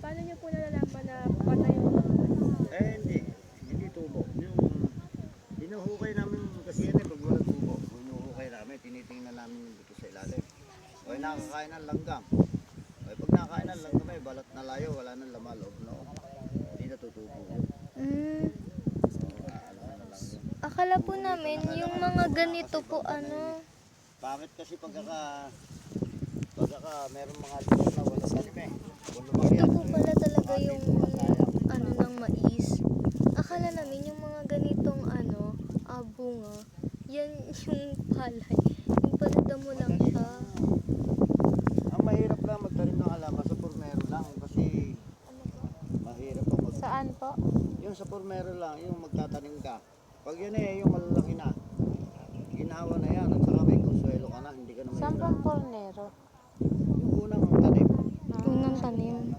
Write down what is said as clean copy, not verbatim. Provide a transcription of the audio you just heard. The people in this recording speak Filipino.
paano niyo po nalalaman na patay yung mga manok? Hindi tubo. Yung hinuhukay namin kasi yan pag walang tubo. Hinuhukay namin, tinitingnan namin yung buto sa ilalim. O nakakain ng langgam. O pag nakakain ng langgam ay balat na layo, wala nang lamaloob, no? Hindi natutubo. Akala po namin yung mga ganito po Bakit kasi pagkaka meron mga lugar na wala tanim eh. ito po pala talaga yung ng mais. Akala namin yung mga ganitong bunga, yan yung palay. Yung pala damo lang siya. Ang mahirap lang magtanim ng halaman sa pormero lang kasi mahirap pa Saan po? yung sa pormero lang, yung magtatanim ka. Pag yun yung malalaki na, ginawa na yan at saka may consuelo ka na, hindi ka na Saan mahirap. pong pornero? Yung unang tanim. Unang tanim.